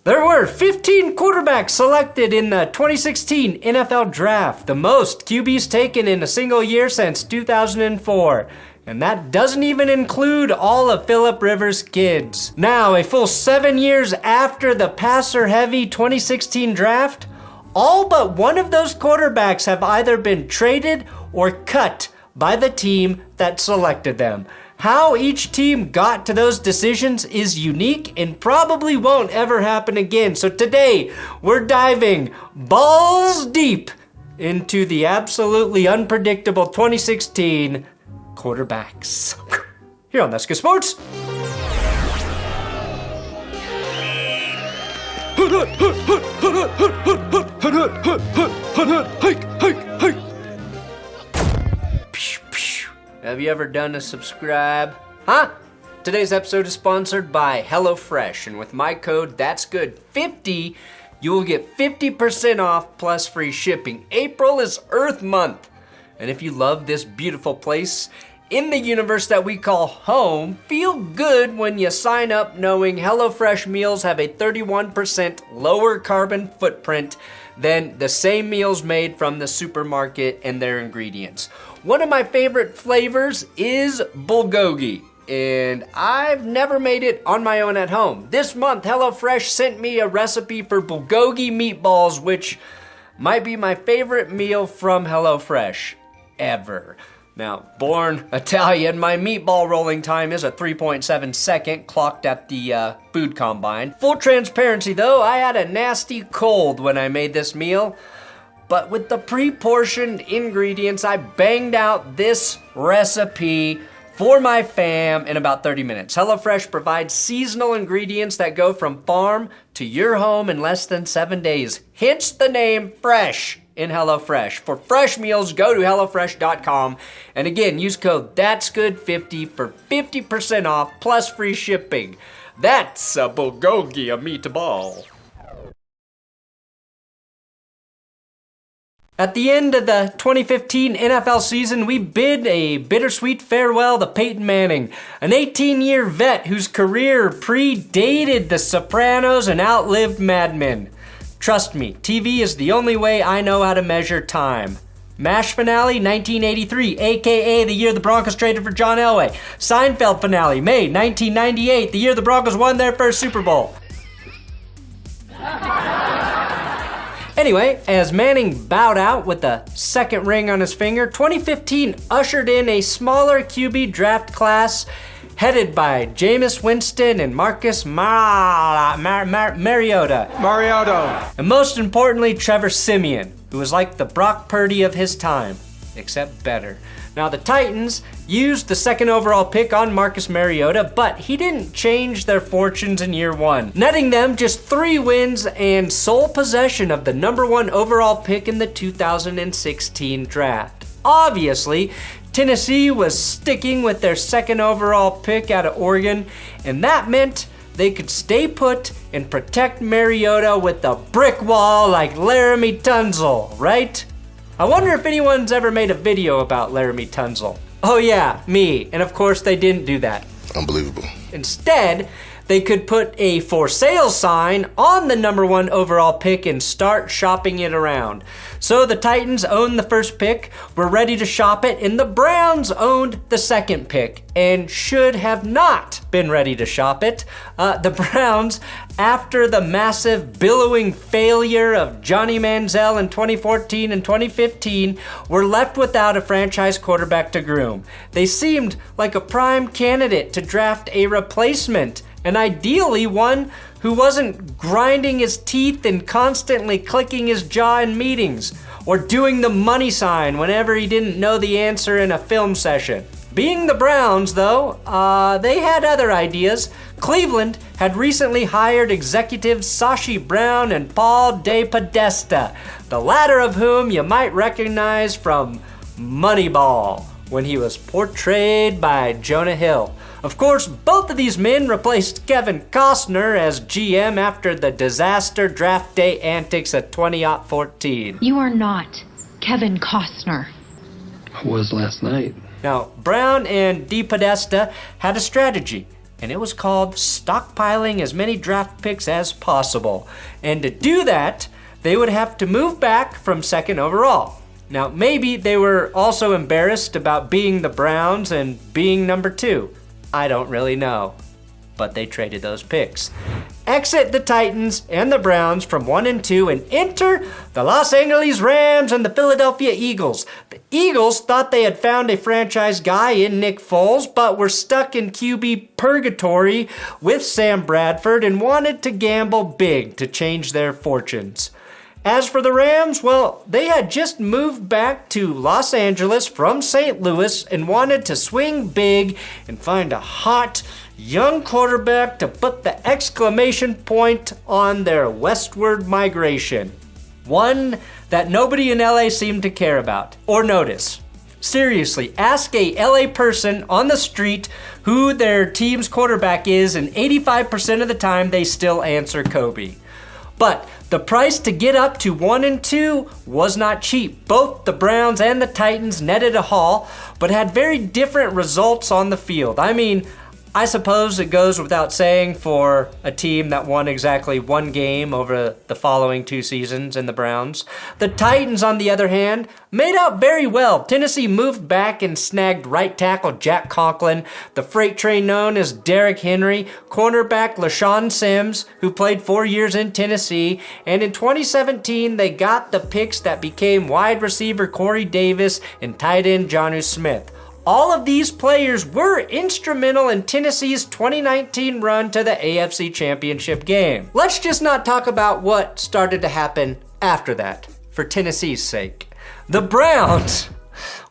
There were 15 quarterbacks selected in the 2016 NFL Draft, the most QBs taken in a single year since 2004. And that doesn't even include all of Phillip Rivers' kids. Now, a full 7 years after the passer-heavy 2016 draft, all but one of those quarterbacks have either been traded or cut by the team that selected them. How each team got to those decisions is unique and probably won't ever happen again. So today, we're diving balls deep into the absolutely unpredictable 2016 quarterbacks. Here on Thatsgoodsports. Have you ever done a subscribe? Huh? Today's episode is sponsored by HelloFresh, and with my code That'sGood50, you will get 50% off plus free shipping. April is Earth Month, and if you love this beautiful place in the universe that we call home, feel good when you sign up knowing HelloFresh meals have a 31% lower carbon footprint than the same meals made from the supermarket and their ingredients. One of my favorite flavors is bulgogi, and I've never made it on my own at home. This month, HelloFresh sent me a recipe for bulgogi meatballs, which might be my favorite meal from HelloFresh ever. Now, born Italian, my meatball rolling time is a 3.7 second, clocked at the food combine. Full transparency though, I had a nasty cold when I made this meal, but with the pre-portioned ingredients, I banged out this recipe for my fam in about 30 minutes. HelloFresh provides seasonal ingredients that go from farm to your home in less than 7 days. Hence the name Fresh in HelloFresh. For fresh meals, go to HelloFresh.com. And again, use code That'sGood50 for 50% off plus free shipping. That's a bulgogi, a meatball. At the end of the 2015 NFL season, we bid a bittersweet farewell to Peyton Manning, an 18-year vet whose career predated The Sopranos and outlived Mad Men. Trust me, TV is the only way I know how to measure time. MASH finale, 1983, aka the year the Broncos traded for John Elway. Seinfeld finale, May 1998, the year the Broncos won their first Super Bowl. Anyway, as Manning bowed out with a second ring on his finger, 2015 ushered in a smaller QB draft class headed by Jameis Winston and Marcus Mariota. And most importantly, Trevor Siemian, who was like the Brock Purdy of his time, except better. Now, the Titans used the second overall pick on Marcus Mariota, but he didn't change their fortunes in year one, netting them just 3 wins and sole possession of the number 1 overall pick in the 2016 draft. Obviously, Tennessee was sticking with their second overall pick out of Oregon, and that meant they could stay put and protect Mariota with a brick wall like Laramie Tunsil, right? I wonder if anyone's ever made a video about Laramie Tunsil. Oh yeah, me. And of course they didn't do that. Unbelievable. Instead, they could put a for sale sign on the number 1 overall pick and start shopping it around. So the Titans owned the first pick, were ready to shop it, and the Browns owned the second pick and should have not been ready to shop it. The Browns, after the massive billowing failure of Johnny Manziel in 2014 and 2015, were left without a franchise quarterback to groom. They seemed like a prime candidate to draft a replacement, and ideally one who wasn't grinding his teeth and constantly clicking his jaw in meetings, or doing the money sign whenever he didn't know the answer in a film session. Being the Browns, though, they had other ideas. Cleveland had recently hired executives Sashi Brown and Paul DePodesta, the latter of whom you might recognize from Moneyball, when he was portrayed by Jonah Hill. Of course, both of these men replaced Kevin Costner as GM after the disaster draft day antics of 2014. You are not Kevin Costner. I was last night. Now, Brown and DePodesta had a strategy. and it was called stockpiling as many draft picks as possible. And to do that, they would have to move back from second overall. Now, maybe they were also embarrassed about being the Browns and being number 2. I don't really know, but they traded those picks. Exit the Titans and the Browns from 1 and 2 and enter the Los Angeles Rams and the Philadelphia Eagles. The Eagles thought they had found a franchise guy in Nick Foles, but were stuck in QB purgatory with Sam Bradford and wanted to gamble big to change their fortunes. As for the Rams, well, they had just moved back to Los Angeles from St. Louis and wanted to swing big and find a hot, young quarterback to put the exclamation point on their westward migration. One that nobody in LA seemed to care about or notice. Seriously, ask a LA person on the street who their team's quarterback is, and 85% of the time they still answer Kobe. But the price to get up to 1 and 2 was not cheap. Both the Browns and the Titans netted a haul, but had very different results on the field. I mean, I suppose it goes without saying for a team that won exactly 1 game over the following 2 seasons in the Browns. The Titans, on the other hand, made out very well. Tennessee moved back and snagged right tackle Jack Conklin, the freight train known as Derrick Henry, cornerback LaShawn Sims, who played 4 years in Tennessee, and in 2017 they got the picks that became wide receiver Corey Davis and tight end Jonnu Smith. All of these players were instrumental in Tennessee's 2019 run to the AFC Championship game. Let's just not talk about what started to happen after that, for Tennessee's sake. The Browns,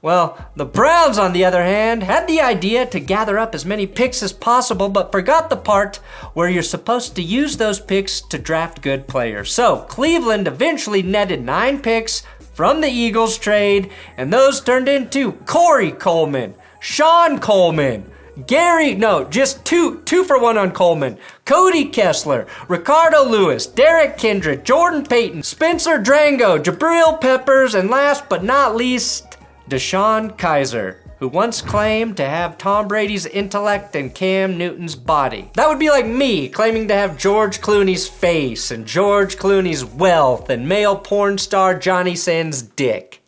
on the other hand, had the idea to gather up as many picks as possible, but forgot the part where you're supposed to use those picks to draft good players. So Cleveland eventually netted 9 picks from the Eagles trade, and those turned into Corey Coleman, Sean Coleman, just two for 1 on Coleman, Cody Kessler, Ricardo Lewis, Derek Kindred, Jordan Payton, Spencer Drango, Jabril Peppers, and last but not least, Deshaun Kaiser, who once claimed to have Tom Brady's intellect and Cam Newton's body. That would be like me claiming to have George Clooney's face and George Clooney's wealth and male porn star Johnny Sins' dick.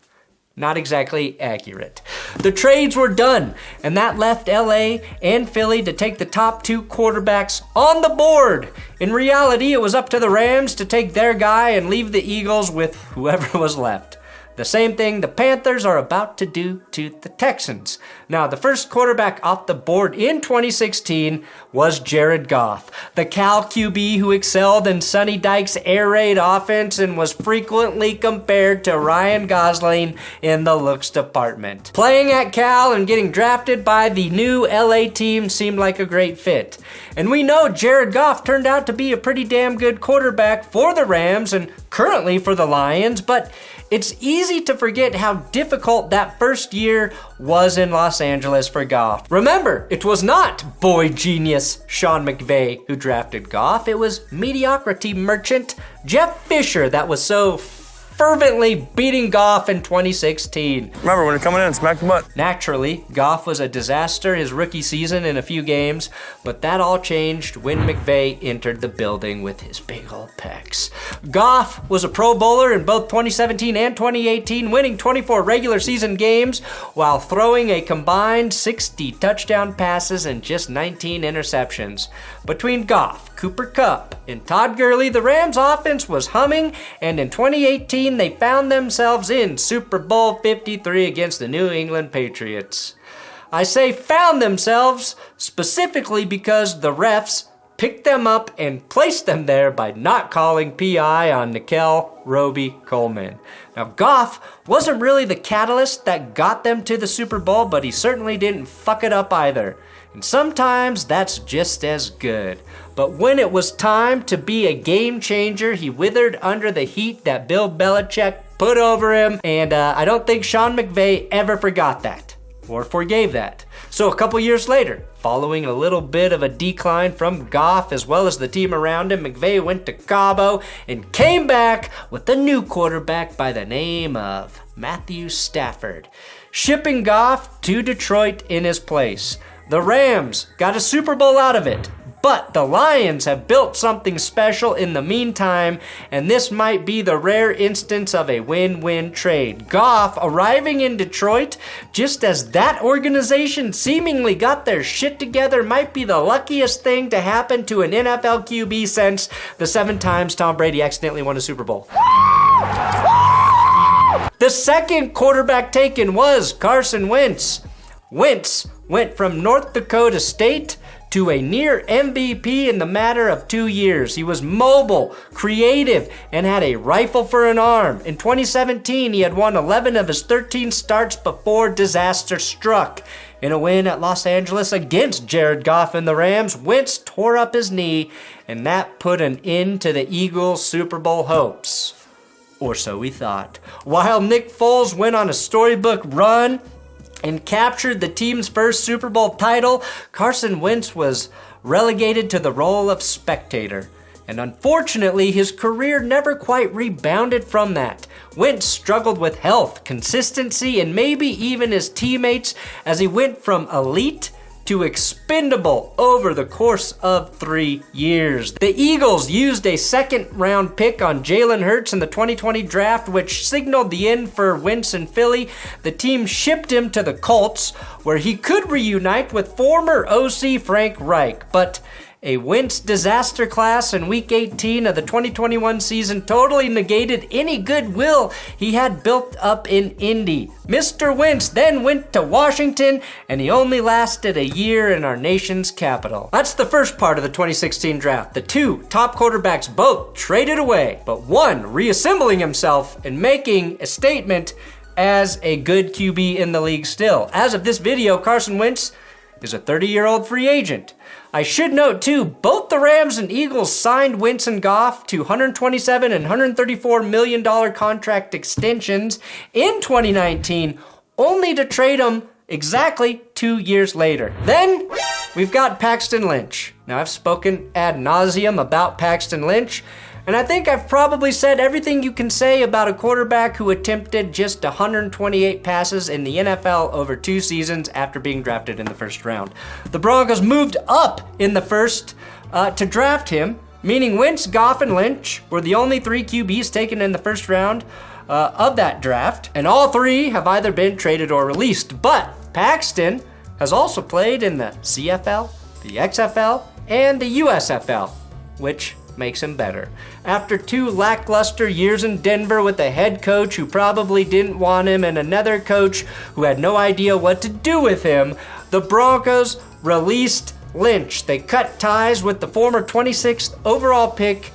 Not exactly accurate. The trades were done, and that left LA and Philly to take the top 2 quarterbacks on the board. In reality, it was up to the Rams to take their guy and leave the Eagles with whoever was left. The same thing the Panthers are about to do to the Texans. Now, the first quarterback off the board in 2016 was Jared Goff, the Cal QB who excelled in Sonny Dykes' air raid offense and was frequently compared to Ryan Gosling in the looks department. Playing at Cal and getting drafted by the new LA team seemed like a great fit. And we know Jared Goff turned out to be a pretty damn good quarterback for the Rams and currently for the Lions, but it's easy to forget how difficult that first year was in Los Angeles for Goff. Remember, it was not boy genius Sean McVay who drafted Goff. It was mediocrity merchant Jeff Fisher that was so fervently beating Goff in 2016. Remember, when you're coming in, smack the butt. Naturally, Goff was a disaster his rookie season in a few games, but that all changed when McVay entered the building with his big old pecs. Goff was a Pro Bowler in both 2017 and 2018, winning 24 regular season games while throwing a combined 60 touchdown passes and just 19 interceptions. Between Goff, Cooper Kupp, and Todd Gurley, the Rams offense was humming, and in 2018 they found themselves in Super Bowl 53 against the New England Patriots. I say found themselves specifically because the refs picked them up and placed them there by not calling PI on Nickel Roby-Coleman. Now, Goff wasn't really the catalyst that got them to the Super Bowl, but he certainly didn't fuck it up either. And sometimes that's just as good. But when it was time to be a game changer, he withered under the heat that Bill Belichick put over him, and I don't think Sean McVay ever forgot that, or forgave that. So a couple years later, following a little bit of a decline from Goff as well as the team around him, McVay went to Cabo and came back with a new quarterback by the name of Matthew Stafford, shipping Goff to Detroit in his place. The Rams got a Super Bowl out of it. But the Lions have built something special in the meantime, and this might be the rare instance of a win-win trade. Goff arriving in Detroit just as that organization seemingly got their shit together might be the luckiest thing to happen to an NFL QB since the 7 times Tom Brady accidentally won a Super Bowl. The second quarterback taken was Carson Wentz. Wentz went from North Dakota State to a near MVP in the matter of 2 years. He was mobile, creative, and had a rifle for an arm. In 2017, he had won 11 of his 13 starts before disaster struck. In a win at Los Angeles against Jared Goff and the Rams, Wentz tore up his knee, and that put an end to the Eagles' Super Bowl hopes. Or so we thought. While Nick Foles went on a storybook run and captured the team's first Super Bowl title, Carson Wentz was relegated to the role of spectator. And unfortunately, his career never quite rebounded from that. Wentz struggled with health, consistency, and maybe even his teammates as he went from elite to expendable over the course of 3 years. The Eagles used a second-round pick on Jalen Hurts in the 2020 draft, which signaled the end for Wentz in Philly. The team shipped him to the Colts, where he could reunite with former OC Frank Reich, but a Wentz disaster class in Week 18 of the 2021 season totally negated any goodwill he had built up in Indy. Mr. Wentz then went to Washington, and he only lasted a year in our nation's capital. That's the first part of the 2016 draft. The 2 top quarterbacks both traded away, but one reassembling himself and making a statement as a good QB in the league still. As of this video, Carson Wentz is a 30-year-old free agent. I should note, too, both the Rams and Eagles signed Wentz and Goff to $127 and $134 million contract extensions in 2019, only to trade them exactly 2 years later. Then, we've got Paxton Lynch. Now, I've spoken ad nauseum about Paxton Lynch, and I think I've probably said everything you can say about a quarterback who attempted just 128 passes in the NFL over 2 seasons after being drafted in the first round. The Broncos moved up in the first to draft him, meaning Wentz, Goff, and Lynch were the only 3 QBs taken in the first round of that draft, and all 3 have either been traded or released. But Paxton has also played in the CFL, the XFL, and the USFL, which makes him better. After 2 lackluster years in Denver with a head coach who probably didn't want him and another coach who had no idea what to do with him, the Broncos released Lynch. They cut ties with the former 26th overall pick,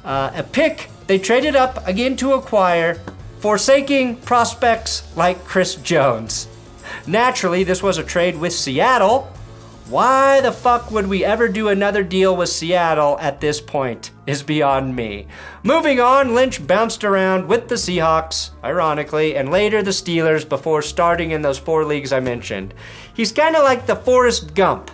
a pick they traded up again to acquire, forsaking prospects like Chris Jones. Naturally, this was a trade with Seattle. Why the fuck would we ever do another deal with Seattle at this point is beyond me. Moving on, Lynch bounced around with the Seahawks, ironically, and later the Steelers before starting in those 4 leagues I mentioned. He's kind of like the Forrest Gump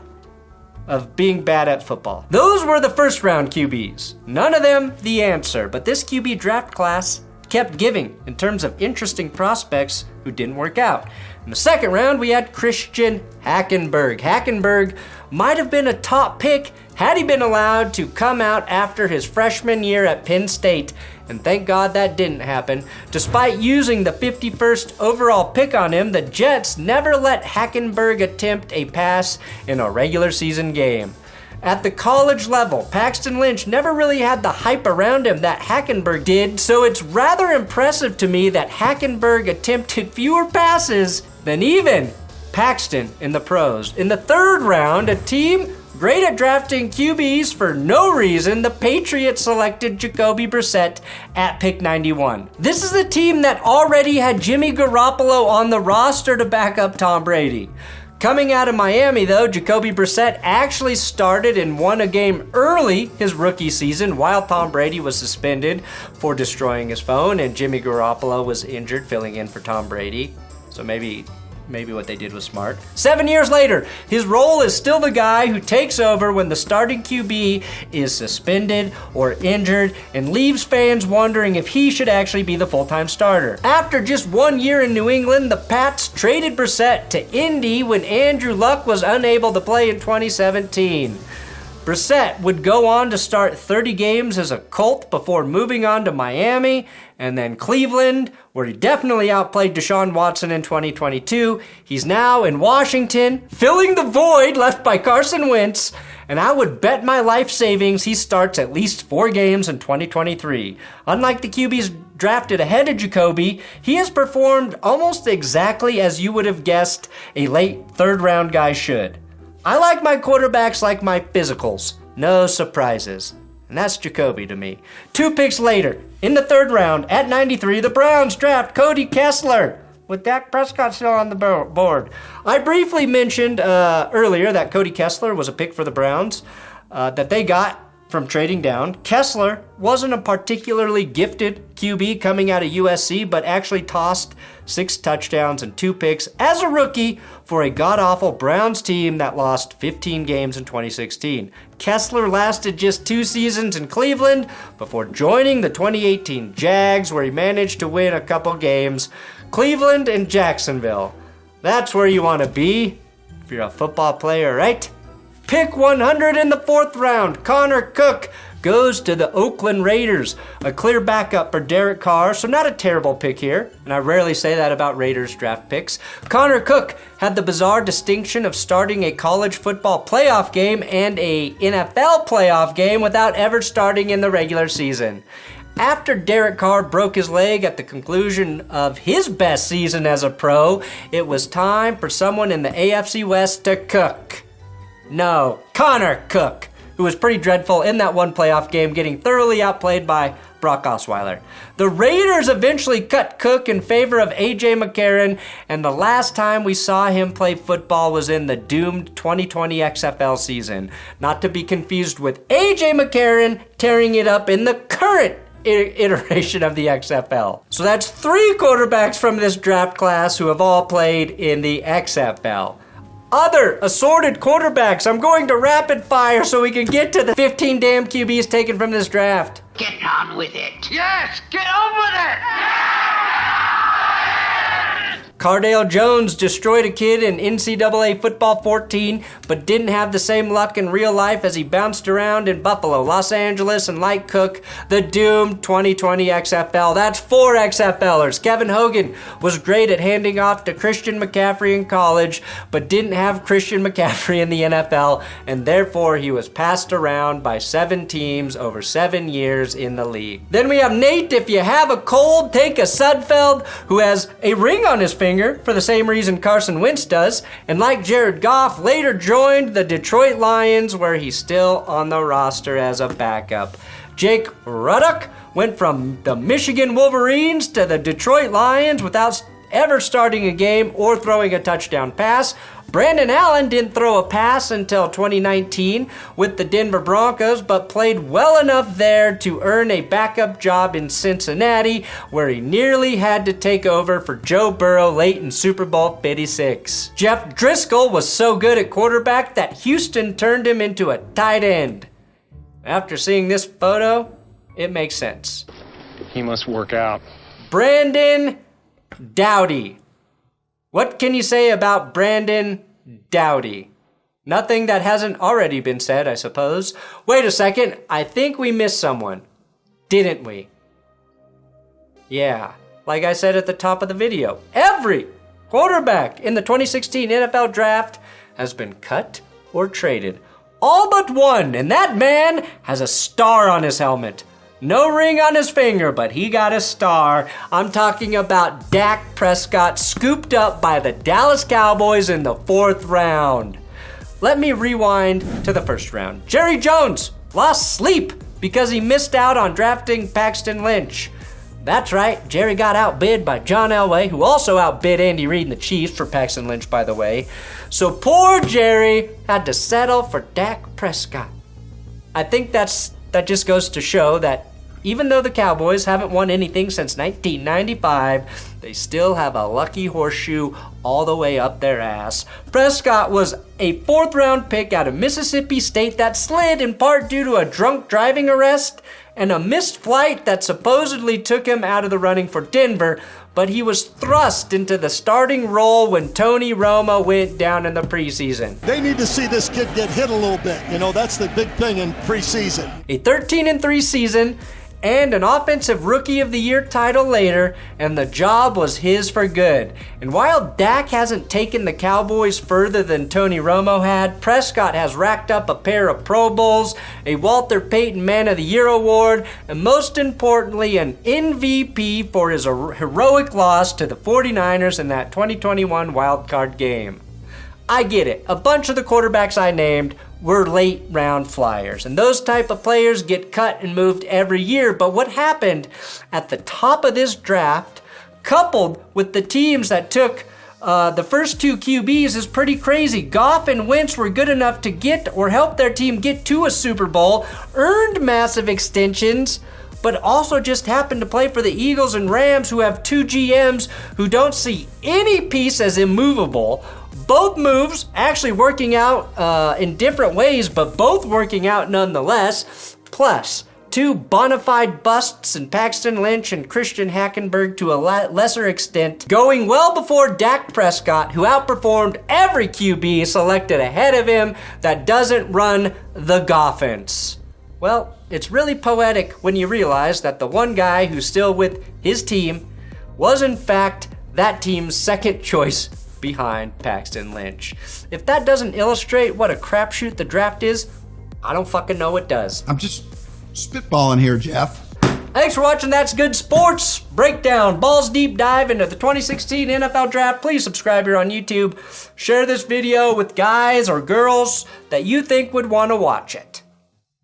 of being bad at football. Those were the first round QBs. None of them the answer, but this QB draft class kept giving in terms of interesting prospects who didn't work out. In the second round, we had Christian Hackenberg. Hackenberg might have been a top pick had he been allowed to come out after his freshman year at Penn State, and thank God that didn't happen. Despite using the 51st overall pick on him, the Jets never let Hackenberg attempt a pass in a regular season game. At the college level, Paxton Lynch never really had the hype around him that Hackenberg did, so it's rather impressive to me that Hackenberg attempted fewer passes than even Paxton in the pros. In the third round, a team great at drafting QBs for no reason, the Patriots selected Jacoby Brissett at pick 91. This is a team that already had Jimmy Garoppolo on the roster to back up Tom Brady. Coming out of Miami, though, Jacoby Brissett actually started and won a game early his rookie season while Tom Brady was suspended for destroying his phone and Jimmy Garoppolo was injured filling in for Tom Brady. So maybe maybe what they did was smart. 7 years later, his role is still the guy who takes over when the starting QB is suspended or injured and leaves fans wondering if he should actually be the full-time starter. After just 1 year in New England, the Pats traded Brissett to Indy when Andrew Luck was unable to play in 2017. Brissett would go on to start 30 games as a Colt before moving on to Miami and then Cleveland, where he definitely outplayed Deshaun Watson in 2022. He's now in Washington, filling the void left by Carson Wentz, and I would bet my life savings he starts at least 4 games in 2023. Unlike the QBs drafted ahead of Jacoby, he has performed almost exactly as you would have guessed a late third-round guy should. I like my quarterbacks like my physicals. No surprises. And that's Jacoby to me. 2 picks later, in the 3rd round, at 93, the Browns draft Cody Kessler, with Dak Prescott still on the board. I briefly mentioned earlier that Cody Kessler was a pick for the Browns that they got from trading down. Kessler wasn't a particularly gifted QB coming out of USC, but actually tossed 6 touchdowns and 2 picks as a rookie for a god-awful Browns team that lost 15 games in 2016. Kessler lasted just 2 seasons in Cleveland before joining the 2018 Jags, where he managed to win a couple games. Cleveland and Jacksonville. That's where you want to be if you're a football player, right? Pick 100 in the 4th round, Connor Cook goes to the Oakland Raiders. A clear backup for Derek Carr, so not a terrible pick here. And I rarely say that about Raiders draft picks. Connor Cook had the bizarre distinction of starting a college football playoff game and a NFL playoff game without ever starting in the regular season. After Derek Carr broke his leg at the conclusion of his best season as a pro, it was time for someone in the AFC West to cook. No, Connor Cook, who was pretty dreadful in that one playoff game, getting thoroughly outplayed by Brock Osweiler. The Raiders eventually cut Cook in favor of A.J. McCarron, and the last time we saw him play football was in the doomed 2020 XFL season. Not to be confused with A.J. McCarron tearing it up in the current iteration of the XFL. So that's 3 quarterbacks from this draft class who have all played in the XFL. Other assorted quarterbacks. I'm going to rapid fire so we can get to the 15 damn QBs taken from this draft. Get on with it. Yes, get on with it. Cardale Jones destroyed a kid in NCAA Football 14, but didn't have the same luck in real life as he bounced around in Buffalo, Los Angeles, and like Cook, the doomed 2020 XFL. That's 4 XFLers. Kevin Hogan was great at handing off to Christian McCaffrey in college, but didn't have Christian McCaffrey in the NFL, and therefore he was passed around by 7 teams over 7 years in the league. Then we have Nate, if you have a cold, take a Sudfeld, who has a ring on his finger for the same reason Carson Wentz does, and like Jared Goff, later joined the Detroit Lions, where he's still on the roster as a backup. Jake Ruddock went from the Michigan Wolverines to the Detroit Lions without ever starting a game or throwing a touchdown pass. Brandon Allen didn't throw a pass until 2019 with the Denver Broncos, but played well enough there to earn a backup job in Cincinnati, where he nearly had to take over for Joe Burrow late in Super Bowl 56. Jeff Driscoll was so good at quarterback that Houston turned him into a tight end. After seeing this photo, it makes sense. He must work out. Brandon Doughty. What can you say about Brandon Doughty? Nothing that hasn't already been said, I suppose. Wait a second, I think we missed someone. Didn't we? Yeah, like I said at the top of the video, every quarterback in the 2016 NFL Draft has been cut or traded. All but one, and that man has a star on his helmet. No ring on his finger, but he got a star. I'm talking about Dak Prescott, scooped up by the Dallas Cowboys in the 4th round. Let me rewind to the 1st round. Jerry Jones lost sleep because he missed out on drafting Paxton Lynch. That's right, Jerry got outbid by John Elway, who also outbid Andy Reid and the Chiefs for Paxton Lynch, by the way. So poor Jerry had to settle for Dak Prescott. I think that just goes to show that even though the Cowboys haven't won anything since 1995, they still have a lucky horseshoe all the way up their ass. Prescott was a 4th-round pick out of Mississippi State that slid in part due to a drunk driving arrest and a missed flight that supposedly took him out of the running for Denver, but he was thrust into the starting role when Tony Romo went down in the preseason. They need to see this kid get hit a little bit. You know, that's the big thing in preseason. A 13-3 season and an Offensive Rookie of the Year title later, and the job was his for good. And while Dak hasn't taken the Cowboys further than Tony Romo had, Prescott has racked up a pair of Pro Bowls, a Walter Payton Man of the Year award, and most importantly, an MVP for his heroic loss to the 49ers in that 2021 wildcard game. I get it. A bunch of the quarterbacks I named were late round flyers, and those type of players get cut and moved every year. But what happened at the top of this draft, coupled with the teams that took the first 2 QBs, is pretty crazy. Goff and Wentz were good enough to get or help their team get to a Super Bowl, earned massive extensions, but also just happened to play for the Eagles and Rams, who have 2 GMs who don't see any piece as immovable. Both moves actually working out in different ways, but both working out nonetheless. Plus, 2 bona fide busts in Paxton Lynch and Christian Hackenberg to a lesser extent, going well before Dak Prescott, who outperformed every QB selected ahead of him that doesn't run the Goffense. Well, it's really poetic when you realize that the one guy who's still with his team was in fact that team's second choice behind Paxton Lynch. If that doesn't illustrate what a crapshoot the draft is, I don't fucking know what does. I'm just spitballing here, Jeff. Thanks for watching That's Good Sports Breakdown, Balls Deep Dive into the 2016 NFL Draft. Please subscribe here on YouTube. Share this video with guys or girls that you think would want to watch it.